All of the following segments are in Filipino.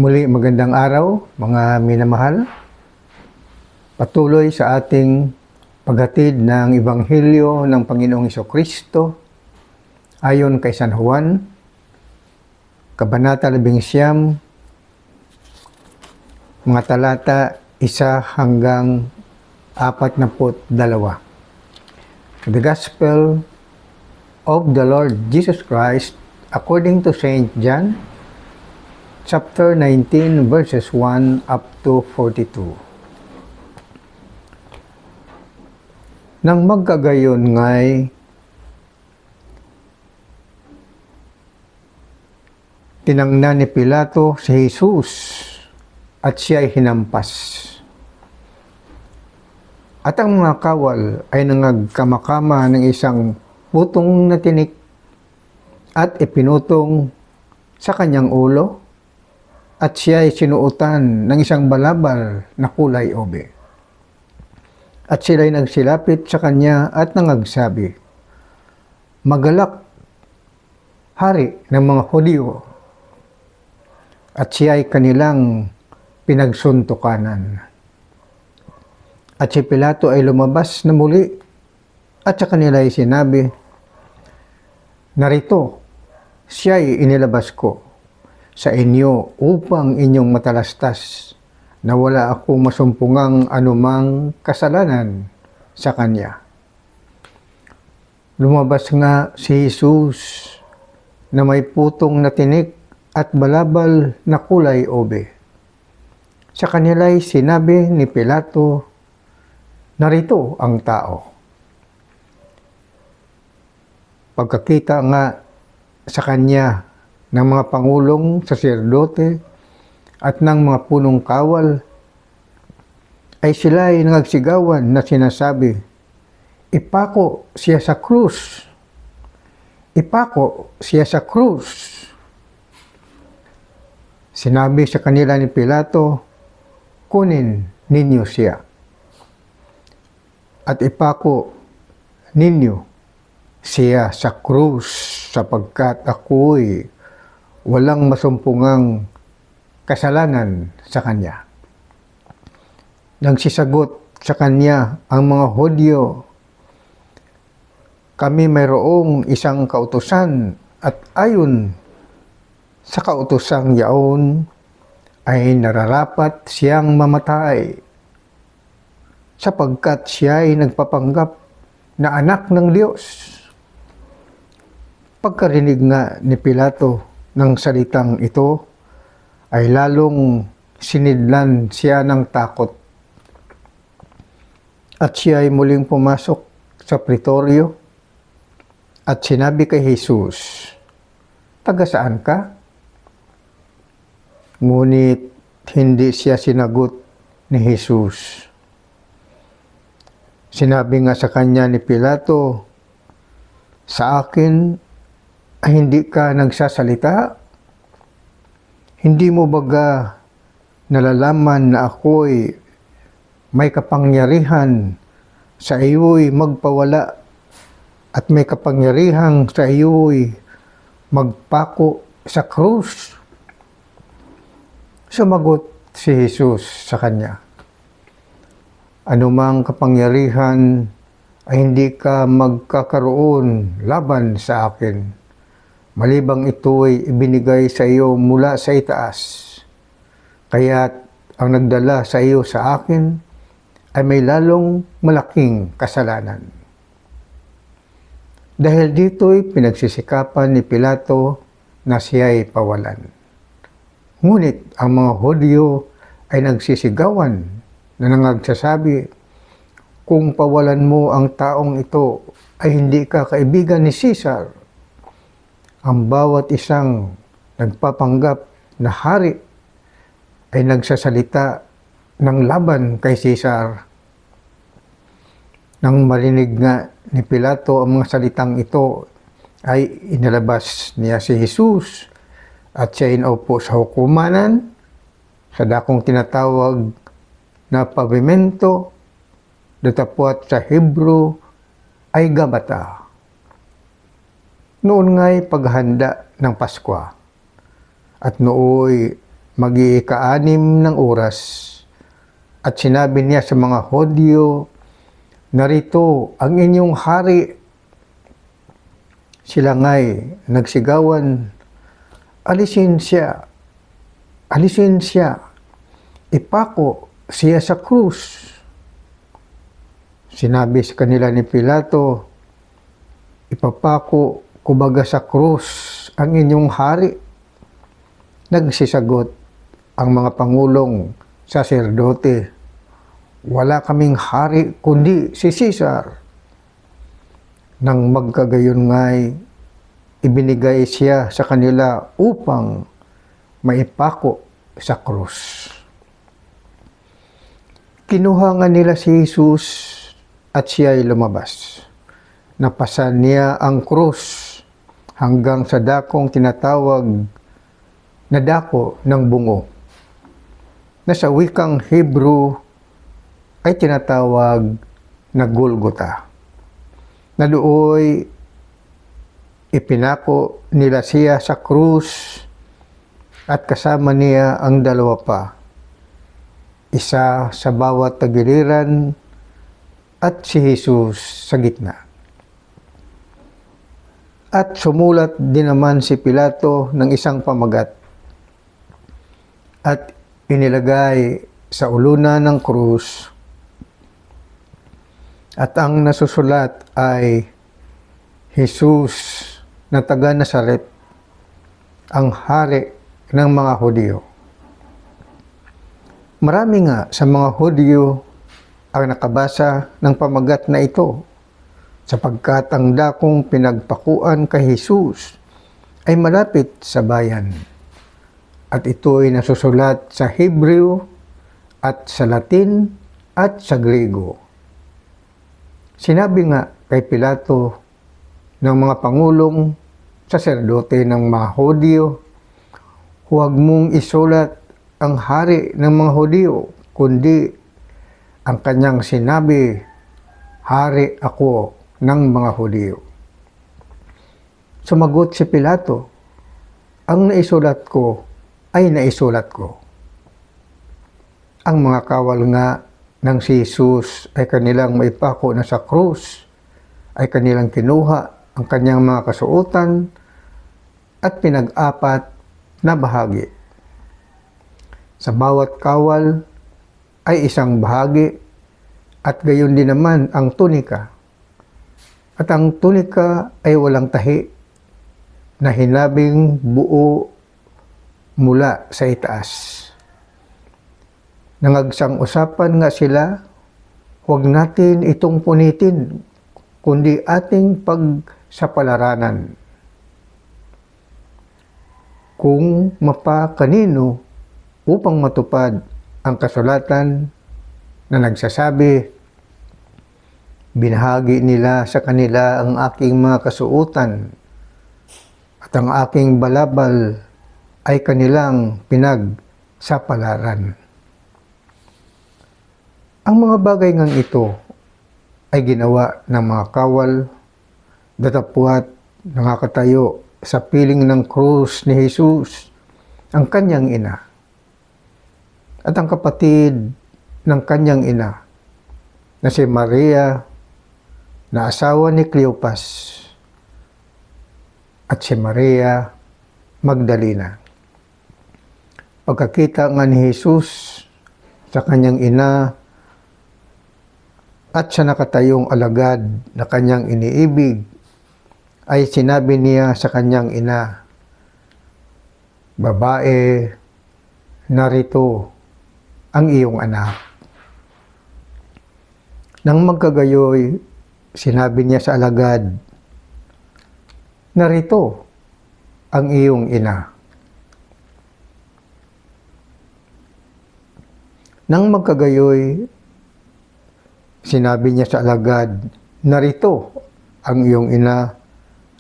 Muli magandang araw mga minamahal. Patuloy sa ating paghatid ng Ebanghelyo ng Panginoong Hesukristo ayon kay San Juan, Kabanata 11, mga talata 1 hanggang 42. The Gospel of the Lord Jesus Christ according to Saint John, chapter 19, verses 1 up to 42. Nang magkagayon nga'y tinangnan ni Pilato si Jesus at siya'y hinampas. At ang mga kawal ay nangagkamakama ng isang putong na tinik at ipinutong sa kanyang ulo at siya ay sinuotan ng isang balabal na kulay ube. At sila'y nagsilapit sa kanya at nangagsabi, "Magalak, hari ng mga Hudyo." At siya ay kanilang pinagsuntukanan. At si Pilato ay lumabas na muli at sa kanila ay sinabi, "Narito, siya ay inilabas ko sa inyo upang inyong matalastas na wala akong masumpungang anumang kasalanan sa kanya." Lumabas nga si Jesus na may putong na tinik at balabal na kulay ube. Sa kanila'y sinabi ni Pilato, "Narito ang tao." Pagkakita nga sa kanya ng mga pangulong saserdote at ng mga punong kawal, ay sila ay nangagsigawan na sinasabi, "Ipako siya sa krus! Ipako siya sa krus!" Sinabi sa kanila ni Pilato, "Kunin ninyo siya at ipako ninyo siya sa krus sapagkat ako'y walang masumpungang kasalanan sa kanya." Nagsisagot sa kanya ang mga Hudyo, "Kami mayroong isang kautusan at ayon sa kautosang yaon ay nararapat siyang mamatay sapagkat siya ay nagpapanggap na anak ng Diyos." Pagkarinig nga ni Pilato ng salitang ito, ay lalong sinidlan siya ng takot. At siya ay muling pumasok sa pretoryo at sinabi kay Jesus, "Taga saan ka?" Ngunit hindi siya sinagot ni Jesus. Sinabi nga sa kanya ni Pilato, "Sa akin ay hindi ka nagsasalita? Hindi mo baga nalalaman na ako'y may kapangyarihan sa iyo'y magpawala at may kapangyarihan sa iyo'y magpako sa krus?" Sumagot si Jesus sa kanya, "Anumang kapangyarihan ay hindi ka magkakaroon laban sa akin, malibang ito'y ibinigay sa iyo mula sa itaas. Kaya't ang nagdala sa iyo sa akin ay may lalong malaking kasalanan." Dahil dito'y pinagsisikapan ni Pilato na siya'y pawalan. Ngunit ang mga Hudyo ay nagsisigawan na nangagsasabi, "Kung pawalan mo ang taong ito ay hindi ka kaibigan ni Caesar." Ang bawat isang nagpapanggap na hari ay nagsasalita ng laban kay Caesar. Nang marinig nga ni Pilato ang mga salitang ito, ay inilabas niya si Jesus at siya inaupo sa hukumanan sa dakong tinatawag na pavimento, datapwat sa Hebrew ay Gabata. Noon nga'y paghanda ng Paskwa, at nooy mag-iika-6 ng oras. At sinabi niya sa mga Hudyo, "Narito ang inyong hari." Sila nga'y nagsigawan, "Alisin siya! Alisin siya! Ipako siya sa krus!" Sinabi sa kanila ni Pilato, "Ipapako ko baga sa krus ang inyong hari?" Nagsisagot ang mga pangulong saserdote, "Wala kaming hari kundi si Caesar." Nang magkagayon nga'y ibinigay siya sa kanila upang maipako sa krus. Kinuha nga nila si Jesus at siya'y lumabas. Napasan niya ang krus hanggang sa dakong tinatawag na dako ng bungo, na sa wikang Hebrew ay tinatawag na Golgotha, na dooy ipinako nila siya sa krus at kasama niya ang 2 pa, isa sa bawat tagiliran at si Jesus sa gitna. At sumulat din naman si Pilato ng isang pamagat at inilagay sa ulunan ng krus, at ang nasusulat ay Jesus na taga Nazaret, ang hari ng mga Hudyo. Marami nga sa mga Hudyo ang nakabasa ng pamagat na ito, sapagkat ang dakong pinagpakuan kay Jesus ay malapit sa bayan. At ito ay nasusulat sa Hebrew at sa Latin at sa Griego. Sinabi nga kay Pilato ng mga pangulong saserdote ng mga Hudyo, "Huwag mong isulat ang hari ng mga Hudyo, kundi ang kanyang sinabi, 'Hari ako ng mga Hudyo.'" Sumagot si Pilato, "Ang naisulat ko ay naisulat ko." Ang mga kawal nga ng si Jesus ay kanilang maipako na sa krus, ay kanilang kinuha ang kanyang mga kasuotan at pinag-apat na bahagi. Sa bawat kawal ay isang bahagi, at gayon din naman ang tunika. At ang tunika ay walang tahi, na hinabing buo mula sa itaas. Nangagsang-usapan nga sila, "Huwag natin itong punitin, kundi ating pagsapalaranan, kung mapakanino, upang matupad ang kasulatan na nagsasabi, 'Binahagi nila sa kanila ang aking mga kasuotan, at ang aking balabal ay kanilang pinagsapalaran.'" Ang mga bagay ngang ito ay ginawa ng mga kawal, datapwat nakakatayo sa piling ng krus ni Jesus ang kanyang ina at ang kapatid ng kanyang ina na si Maria, na asawa ni Cleopas, at si Maria Magdalena. Pagkakita nga ni Jesus sa kanyang ina at sa nakatayong alagad na kanyang iniibig, ay sinabi niya sa kanyang ina, "Babae, narito ang iyong anak." Nang magkagayoy, sinabi niya sa alagad, "Narito ang iyong ina." Nang magkagayoy, sinabi niya sa alagad, "Narito ang iyong ina,"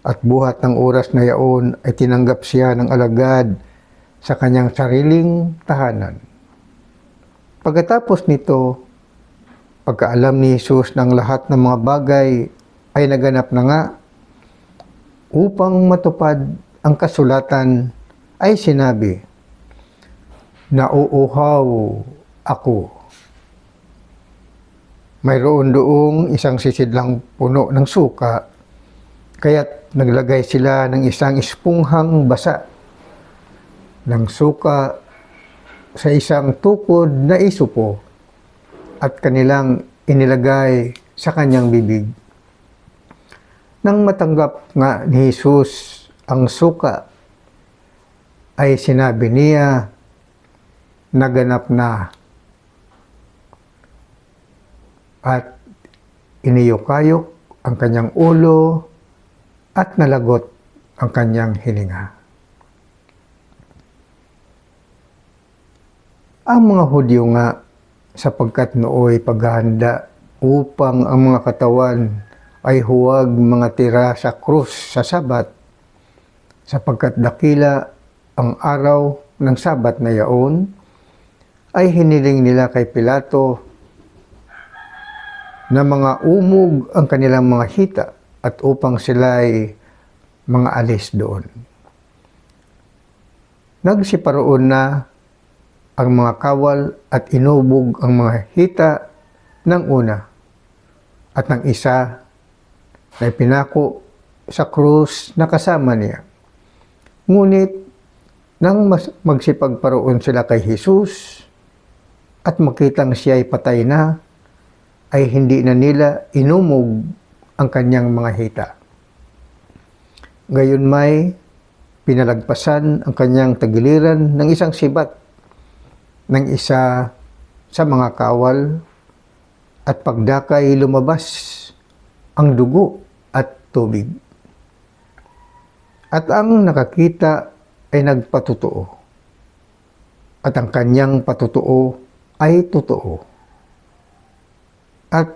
at buhat ng oras na yaon ay tinanggap siya ng alagad sa kanyang sariling tahanan. Pagkatapos nito, pagkaalam ni Jesus ng lahat ng mga bagay ay naganap na nga, upang matupad ang kasulatan ay sinabi, nauuhaw ako. Mayroon doong isang sisidlang puno ng suka, kaya't naglagay sila ng isang esponghang basa ng suka sa isang tukod na isupo at kanilang inilagay sa kanyang bibig. Nang matanggap nga ni Jesus ang suka, ay sinabi niya, naganap na. At iniyukayok ang kanyang ulo at nalagot ang kanyang hininga. Ang mga Hudyo nga, sapagkat nooy paghahanda upang ang mga katawan ay huwag mga tira sa krus sa Sabat, sapagkat dakila ang araw ng Sabat na yaon, ay hiniling nila kay Pilato na mga umog ang kanilang mga hita at upang sila'y mga alis doon. Nagsiparoon na ang mga kawal at inubog ang mga hita ng una at ng isa na ipinako sa krus na kasama niya. Ngunit nang magsipagparoon sila kay Jesus at makitang siya'y patay na, ay hindi na nila inumog ang kanyang mga hita. Gayon may pinalagpasan ang kanyang tagiliran ng isang sibat ng isa sa mga kawal at pagdakay lumabas ang dugo at tubig. At ang nakakita ay nagpatotoo at ang kanyang patotoo ay totoo. At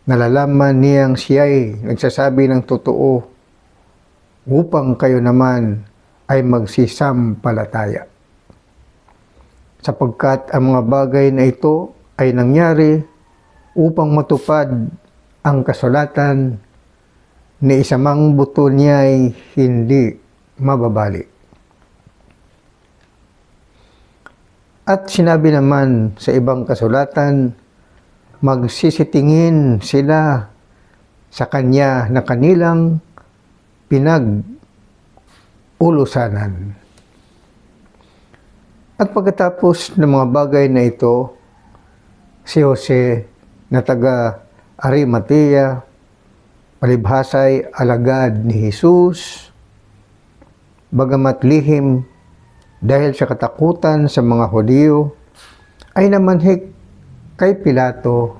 nalalaman niyang siya'y nagsasabi ng totoo upang kayo naman ay magsisampalataya. Sapagkat ang mga bagay na ito ay nangyari upang matupad ang kasulatan na isa mang buto niya'y hindi mababali. At sinabi naman sa ibang kasulatan, magsisitingin sila sa kanya na kanilang pinag-ulusanan. At pagkatapos ng mga bagay na ito, si Jose na taga Arimatea, palibhasay alagad ni Jesus, bagamat lihim dahil sa katakutan sa mga Hudyo, ay namanhik kay Pilato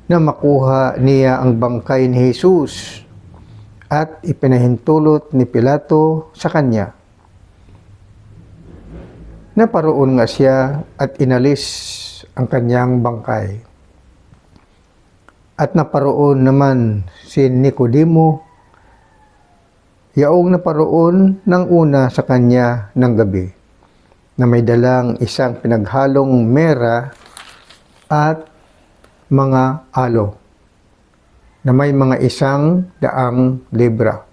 na makuha niya ang bangkay ni Jesus at ipinahintulot ni Pilato sa kanya. Naparoon nga siya at inalis ang kanyang bangkay. At naparoon naman si Nicodemo, yaong naparoon ng una sa kanya ng gabi, na may dalang isang pinaghalong mera at mga alo, na may mga 100 libra.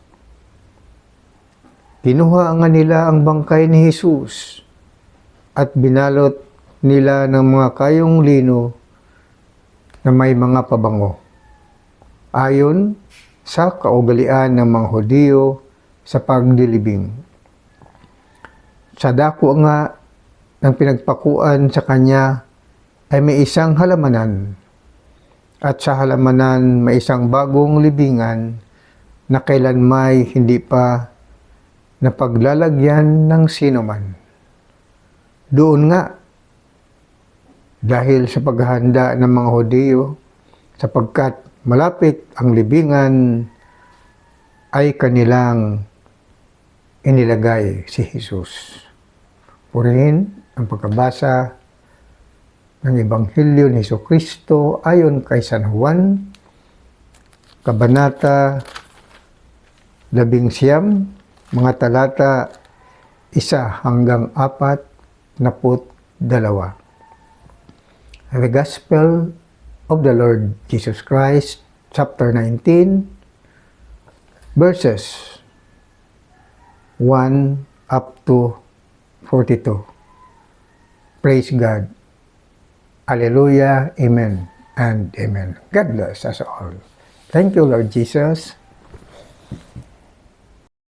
Kinuha nga nila ang bangkay ni Jesus at binalot nila ng mga kayong lino na may mga pabango, ayon sa kaugalian ng mga Hudyo sa pagdilibing. Sa dako nga ng pinagpakuan sa kanya ay may isang halamanan, at sa halamanan may isang bagong libingan na kailanmay hindi pa napaglalagyan ng sinuman. Doon nga, dahil sa paghahanda ng mga Hudyo, sapagkat malapit ang libingan, ay kanilang inilagay si Jesus. Purihin ang pagkabasa ng Ebanghelyo ni Jesucristo ayon kay San Juan, Kabanata 19, mga talata 1 hanggang 42. The Gospel of the Lord Jesus Christ, chapter 19, verses 1 up to 42. Praise God. Hallelujah. Amen and amen. God bless us all. Thank you, Lord Jesus.